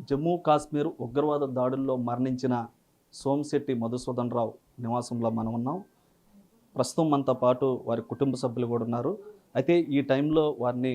జమ్మూ కాశ్మీర్ ఉగ్రవాద దాడుల్లో మరణించిన సోమిశెట్టి మధుసూదన్ రావు నివాసంలో మనం ఉన్నాం. ప్రస్తుతం మనతో పాటు వారి కుటుంబ సభ్యులు కూడా ఉన్నారు. అయితే ఈ టైంలో వారిని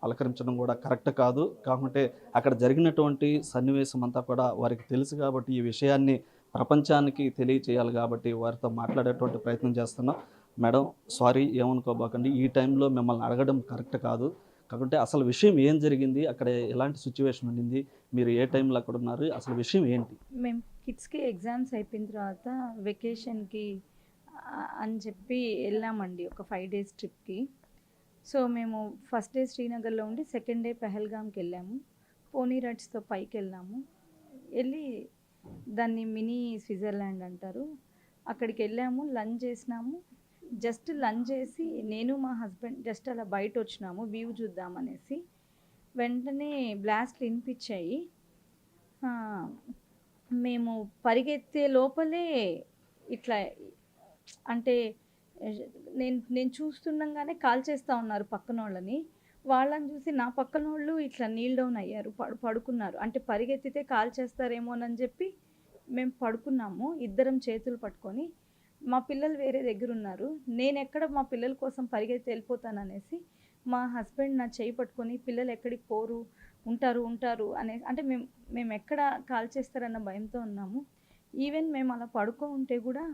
పలకరించడం కూడా కరెక్ట్ కాదు. కాకుంటే అక్కడ జరిగినటువంటి సన్నివేశం అంతా కూడా వారికి తెలుసు కాబట్టి ఈ విషయాన్ని ప్రపంచానికి తెలియచేయాలి కాబట్టి వారితో మాట్లాడేటువంటి ప్రయత్నం చేస్తున్నాం. మేడం, సారీ, ఏమనుకోబాకండి. ఈ టైంలో మిమ్మల్ని అడగడం కరెక్ట్ కాదు. కాకుంటే అసలు విషయం ఏం జరిగింది, అక్కడ ఎలాంటి సిచ్యువేషన్ ఉండింది, మీరు ఏ టైంలో అక్కడ ఉన్నారు, అసలు విషయం ఏంటి? మేము కిడ్స్కి ఎగ్జామ్స్ అయిపోయిన తర్వాత వెకేషన్కి అని చెప్పి వెళ్ళామండి, ఒక 5 days ట్రిప్కి. సో మేము ఫస్ట్ డే శ్రీనగర్లో ఉండి సెకండ్ డే పెహల్గామ్కి వెళ్ళాము. పోనీ రైడ్స్తో పైకి వెళ్ళాము. వెళ్ళి దాన్ని మినీ స్విట్జర్లాండ్ అంటారు. అక్కడికి వెళ్ళాము, లంచ్ చేసినాము. జస్ట్ లంచ్ చేసి నేను మా హస్బెండ్ జస్ట్ అలా బయట వచ్చినాము వ్యూ చూద్దామనేసి. వెంటనే బ్లాస్ట్లు వినిపించాయి. మేము పరిగెత్తే లోపలే ఇట్లా అంటే నేను చూస్తుండగానే కాల్ చేస్తూ ఉన్నారు పక్కన వాళ్ళని. వాళ్ళని చూసి నా పక్కన వాళ్ళు ఇట్లా నీల్ డౌన్ అయ్యారు, పడుకున్నారు. అంటే పరిగెత్తితే కాల్ చేస్తారేమోనని చెప్పి మేము పడుకున్నాము ఇద్దరం చేతులు పట్టుకొని. మా పిల్లలు వేరే దగ్గర ఉన్నారు. నేను ఎక్కడ మా పిల్లల కోసం పరిగెత్తి వెళ్ళిపోతాననేసి మా హస్బెండ్ నా చేయి పట్టుకొని పిల్లలు ఎక్కడికి పోరు, ఉంటారు అంటే మేము ఎక్కడ కాల్ చేస్తారన్న భయంతో ఉన్నాము. ఈవెన్ మేము అలా పడుకో ఉంటే కూడా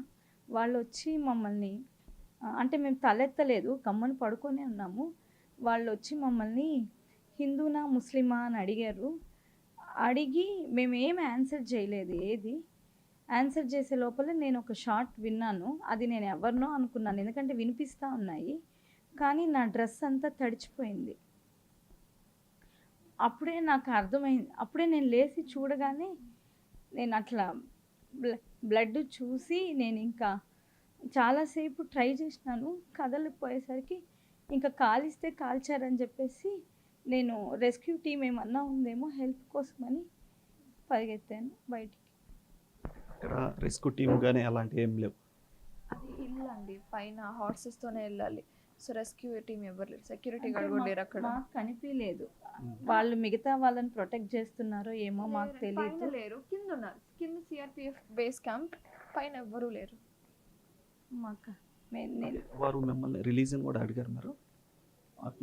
వాళ్ళు వచ్చి మమ్మల్ని అంటే మేము తలెత్తలేదు, గమ్మని పడుకొనే ఉన్నాము. వాళ్ళు వచ్చి మమ్మల్ని హిందూనా ముస్లిమా అని అడిగారు. అడిగి మేమేం ఆన్సర్ చేయలేదు. ఆన్సర్ చేసే లోపల నేను ఒక షార్ట్ విన్నాను. అది నేను ఎవరినో అనుకున్నాను, ఎందుకంటే వినిపిస్తూ ఉన్నాయి. కానీ నా డ్రెస్ అంతా తడిచిపోయింది. అప్పుడే నాకు అర్థమైంది. అప్పుడే నేను లేచి చూడగానే నేను అట్లా బ్లడ్ చూసి నేను ఇంకా చాలాసేపు ట్రై చేసినాను. కదలిపోయేసరికి ఇంకా కాలిస్తే కాల్చారని చెప్పేసి నేను రెస్క్యూ టీం ఏమన్నా ఉందేమో హెల్ప్ కోసమని పరిగెత్తాను బయటికి. ఇక్కడ రెస్క్యూ టీం కానీ అలాంటి ఏం లేవు. అది ఇల్లు అండి, పైన హార్సెస్తోనే వెళ్ళాలి. సో రెస్క్యూ టీం ఎవరు లేరు, సెక్యూరిటీ గార్డ్ కూడా లేరు అక్కడ. మాకు కనిపించలేదు. వాళ్ళు మిగతా వాళ్ళని ప్రొటెక్ట్ చేస్తున్నారో ఏమో మాకు తెలియదు. లేరు, కింద ఉన్నారు. కింద సిఆర్పిఎఫ్ బేస్ క్యాంప్, పైన ఎవ్వరూ లేరు. మాకు వారు మిమ్మల్ని రిలీజన్ కూడా అడిగారు.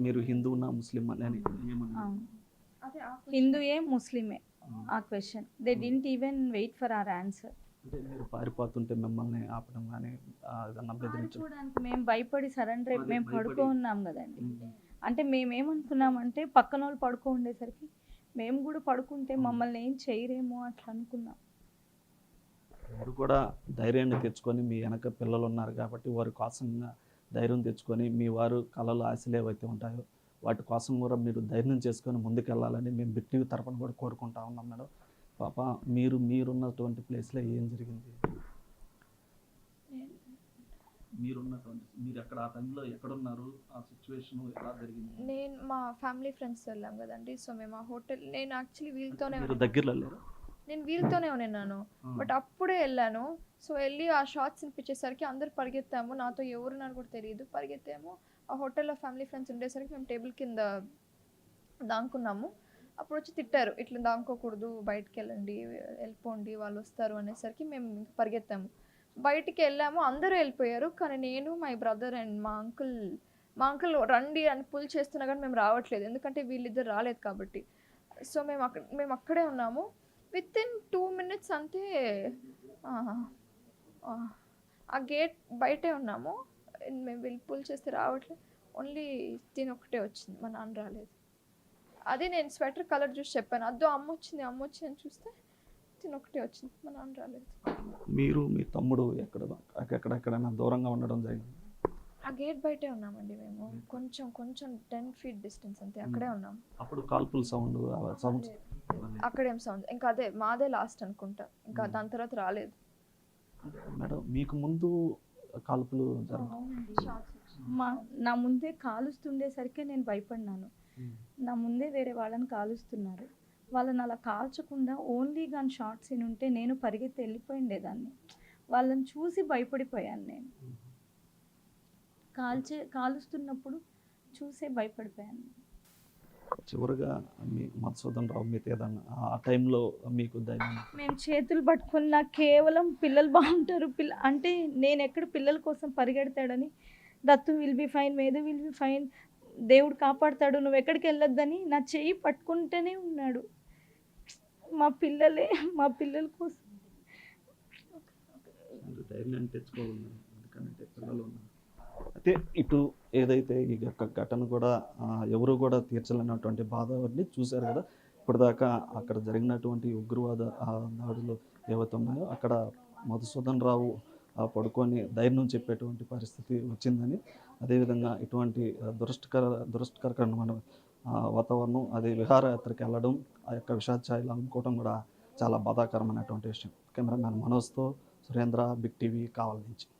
మీరు హిందూనా ముస్లిం అని హిందూయే ముస్లిమే ఆ question. They didn't even wait for our answer. అంటే మీరు పారిపోతుంటే మిమ్మల్ని ఆపడం కానీ చూడడానికి మేము భయపడి సరెండర్ అయిపోయి మేము పడుకో ఉన్నాం కదండి. అంటే మేమేమనుకున్నామంటే పక్కన వాళ్ళు పడుకో ఉండేసరికి మేము కూడా పడుకుంటే మమ్మల్ని ఏం చేయరేమో అట్లా అనుకున్నాం. మీరు కూడా ధైర్యాన్ని తెచ్చుకొని, మీ వెనక పిల్లలు ఉన్నారు కాబట్టి వారి కోసంగా ధైర్యం తెచ్చుకొని, మీ వారు కళలు ఆశలు ఏవైతే ఉంటాయో వాటి కోసం కూడా మీరు ధైర్యం చేసుకొని ముందుకెళ్ళాలని మేము బిట్టివి తరపున కూడా కోరుకుంటా ఉన్నాం. మేడం, పాప, మీరున్నటువంటి ప్లేస్లో ఏం జరిగింది? మీరు అక్కడ ఆ టైంలో ఎక్కడున్నారు, ఆ సిచ్యువేషన్ ఎలా జరిగింది? నేను మా ఫ్యామిలీ ఫ్రెండ్స్ వెళ్ళాం కదండి. సో మేము ఆ హోటల్, నేను యాక్చువల్లీ వీళ్ళతోనే దగ్గరలో లేరు, నేను వీళ్ళతోనే ఉన్నాను. బట్ అప్పుడే వెళ్ళాను. సో వెళ్ళి ఆ షార్ట్స్ వినిపించేసరికి అందరు పరిగెత్తాము. నాతో ఎవరున్నారు కూడా తెలియదు. పరిగెత్తాము. ఆ హోటల్లో ఫ్యామిలీ ఫ్రెండ్స్ ఉండేసరికి మేము టేబుల్ కింద దాంకున్నాము. అప్పుడు వచ్చి తిట్టారు, ఇట్లా దాంకోకూడదు, బయటికి వెళ్ళండి, వెళ్ళిపోండి, వాళ్ళు వస్తారు అనేసరికి మేము ఇంకా పరిగెత్తాము. బయటికి వెళ్ళాము, అందరూ వెళ్ళిపోయారు. కానీ నేను, మై బ్రదర్ అండ్ మా అంకుల్ రండి అని పుల్ చేస్తున్నా కానీ మేము రావట్లేదు, ఎందుకంటే వీళ్ళిద్దరు రాలేదు కాబట్టి. సో మేము అక్కడే ఉన్నాము. విత్ ఇన్ 2 minutes అంతే ఆ గేట్ బయటే ఉన్నాము. మేము వీళ్ళు పుల్ చేస్తే రావట్లేదు. ఓన్లీ తిని ఒక్కటే వచ్చింది, మా నాన్న రాలేదు. అదే నేను స్వెటర్ కలర్ చూసి చెప్పాను, అద్దో అమ్మ వచ్చింది అని చూస్తే తిని ఒక్కటే వచ్చింది, మా నాన్న రాలేదు. మీరు మీ తమ్ముడు ఎక్కడెక్కడైనా దూరంగా ఉండడం జరిగింది? ఆ గేట్ బయటే ఉన్నామండి మేము. కొంచెం 10 feet డిస్టెన్స్ అంతే, అక్కడే ఉన్నాం. అప్పుడు కాల్పుల్ సౌండ్ అక్కడేం సౌండ్, ఇంకా అదే మాదే లాస్ట్ అనుకుంటా, ఇంకా దాని తర్వాత రాలేదు. మేడం, మీకు ముందు కాల్పులు నా ముందే కాలుస్తుండేసరికి నేను భయపడినాను. నా ముందే వేరే వాళ్ళని కాలుస్తున్నారు. వాళ్ళని అలా కాల్చకుండా ఓన్లీ గన్ షాట్స్ ఉంటే నేను పరిగెత్తి వెళ్ళిపోయిండేదాన్ని. వాళ్ళని చూసి భయపడిపోయాను. నేను కాలుస్తున్నప్పుడు చూసే భయపడిపోయాను. చివరిగా మీ మధుసూదన్ రావు మీతో ఏదన్నా ఆ టైంలో మీకు ధైర్యం మేము చేతులు పట్టుకుని నాకు కేవలం పిల్లలు బాగుంటారు అంటే నేను ఎక్కడ పిల్లల కోసం పరిగెడతాడని, Dattu will be fine, Medhu will be fine, దేవుడు కాపాడుతాడు, నువ్వు ఎక్కడికి వెళ్ళొద్దని నా చెయ్యి పట్టుకుంటూనే ఉన్నాడు. మా పిల్లల కోసం. ధైర్యాన్ని తెచ్చుకోవాలి, ఎందుకంటే పిల్లలు ఉన్నారు. అయితే ఇటు ఏదైతే ఈ యొక్క ఘటన కూడా ఎవరు కూడా తీర్చలేనటువంటి బాధని చూశారు కదా. ఇప్పటిదాకా అక్కడ జరిగినటువంటి ఉగ్రవాద దాడులు ఏవైతే ఉన్నాయో అక్కడ మధుసూదన్ రావు పడుకొని ధైర్యం చెప్పేటువంటి పరిస్థితి వచ్చిందని, అదేవిధంగా ఇటువంటి దురస్కరమైన వాతావరణం, అది విహారయాత్రకి వెళ్ళడం, ఆ యొక్క విషాదఛాయలు అనుకోవడం కూడా చాలా బాధాకరమైనటువంటి విషయం. కెమెరామ్యాన్ మనోజ్తో సురేంద్ర, బిగ్ టీవీ, కావలి నుంచి.